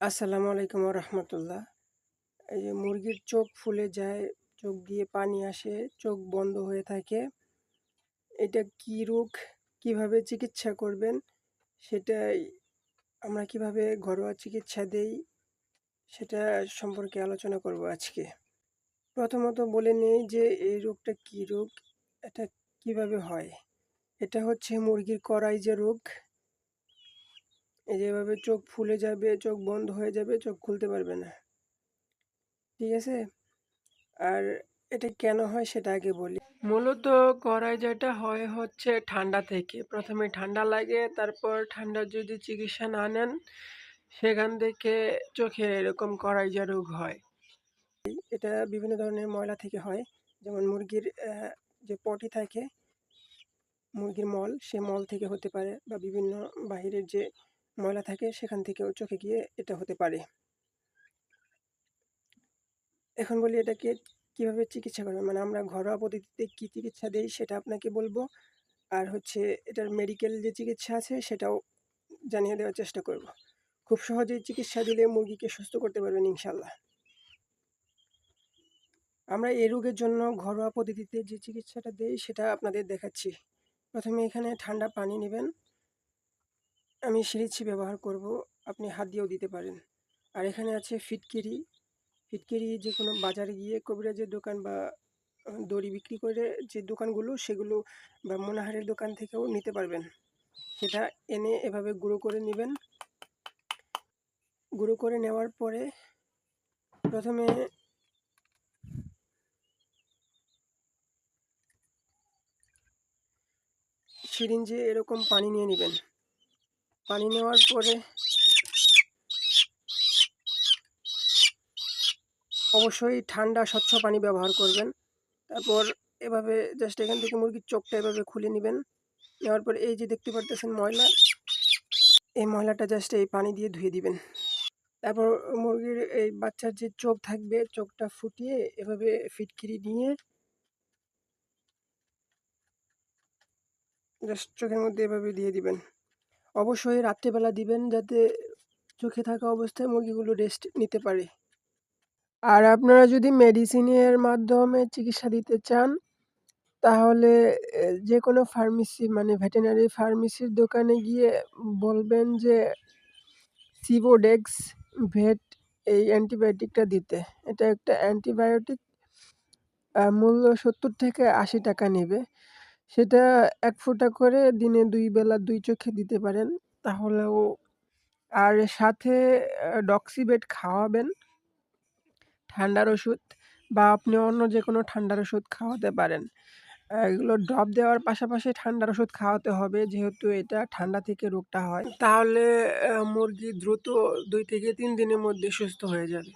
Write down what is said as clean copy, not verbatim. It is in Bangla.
আসসালামু আলাইকুম রাহমাতুল্লাহ। এই যে মুরগির চোখ ফুলে যায়, চোখ দিয়ে পানি আসে, চোখ বন্ধ হয়ে থাকে। এটা কি রোগ? কিভাবে চিকিৎসা করবেন? সেটাই আমরা কিভাবে ঘরোয়া চিকিৎসা দেই সেটা সম্পর্কে আলোচনা করব আজকে। প্রথমত বলে নেই যে এই রোগটা কি রোগ? এটা কিভাবে হয়? এটা হচ্ছে মুরগির করাইজা রোগ। এই যেভাবে চোখ ফুলে যাবে, চোখ বন্ধ হয়ে যাবে, চোখ খুলতে পারবে না। ঠিক আছে? আর এটা কেন হয় সেটা আগে বলি। মূলত করাইজাটা হয় হচ্ছে ঠান্ডা থেকে। প্রথমে ঠান্ডা লাগে, তারপর ঠান্ডার যদি চিকিৎসা না নেন, সেখান থেকে চোখের এরকম করাইজা রোগ হয়। এটা বিভিন্ন ধরনের ময়লা থেকে হয়। যেমন মুরগির যে পটি থাকে, মুরগির মল, সে মল থেকে হতে পারে বা বিভিন্ন বাহিরের যে ময়লা থাকে সেখান থেকেও চোখে গিয়ে এটা হতে পারে। এখন বলি এটাকে কিভাবে চিকিৎসা করবেন? মানে আমরা ঘরোয়া পদ্ধতিতে কি চিকিৎসা দেই সেটা আপনাকে বলবো। আর হচ্ছে এটার মেডিকেল যে চিকিৎসা আছে সেটাও জানিয়ে দেওয়ার চেষ্টা করব। খুব সহজেই চিকিৎসা দিলে মুরগিকে সুস্থ করতে পারবেন ইনশাল্লাহ। আমরা এই রোগের জন্য ঘরোয়া পদ্ধতিতে যে চিকিৎসাটা দেই সেটা আপনাদের দেখাচ্ছি। প্রথমে এখানে ঠান্ডা পানি নেবেন। আমি সিরিঞ্জ ব্যবহার করব, আপনি হাত দিয়েও দিতে পারেন। আর এখানে আছে ফিটকিরি। ফিটকিরি যে কোনো বাজারে গিয়ে কবিরাজের দোকান বা দড়ি বিক্রি করে যে দোকানগুলো সেগুলো বা মোনাহারের দোকান থেকেও নিতে পারবেন। সেটা এনে এভাবে গুঁড়ো করে নেবেন। গুঁড়ো করে নেওয়ার পরে প্রথমে সিরিঞ্জে এরকম পানি নিয়ে নেবেন। পানি নেওয়ার পরে অবশ্যই ঠান্ডা স্বচ্ছ পানি ব্যবহার করবেন। তারপর এভাবে জাস্ট এখান থেকে মুরগির চোখটা এভাবে খুলে নেবেন। নেওয়ার পর এই যে দেখতে পারতেছেন ময়লা, এই ময়লাটা জাস্ট এই পানি দিয়ে ধুয়ে দিবেন। তারপর মুরগির এই বাচ্চার যে চোখ থাকবে, চোখটা ফুটিয়ে এভাবে ফিটকিরি নিয়ে জাস্ট চোখের মধ্যে এভাবে দিয়ে দিবেন। অবশ্যই রাত্রেবেলা দিবেন যাতে চোখে থাকা অবস্থায় মুরগিগুলো রেস্ট নিতে পারে। আর আপনারা যদি মেডিসিনের মাধ্যমে চিকিৎসা দিতে চান তাহলে যেকোনো ফার্মেসি মানে ভেটেরিনারি ফার্মেসির দোকানে গিয়ে বলবেন যে সিভোডেক্স ভেট এই অ্যান্টিবায়োটিকটা দিতে। এটা একটা অ্যান্টিবায়োটিক, মূল্য ৭০ থেকে ৮০ টাকা নেবে। সেটা ১ ফোঁটা করে দিনে ২ বেলা ২ চোখে দিতে পারেন তাহলেও। আর সাথে ডক্সিবেট খাওয়াবেন, ঠান্ডার ওষুধ, বা আপনি অন্য যেকোনো ঠান্ডার ওষুধ খাওয়াতে পারেন। এগুলো ড্রপ দেওয়ার পাশাপাশি ঠান্ডার ওষুধ খাওয়াতে হবে যেহেতু এটা ঠান্ডা থেকে রোগটা হয়। তাহলে মুরগি দ্রুত ২ থেকে ৩ দিনের মধ্যে সুস্থ হয়ে যাবে।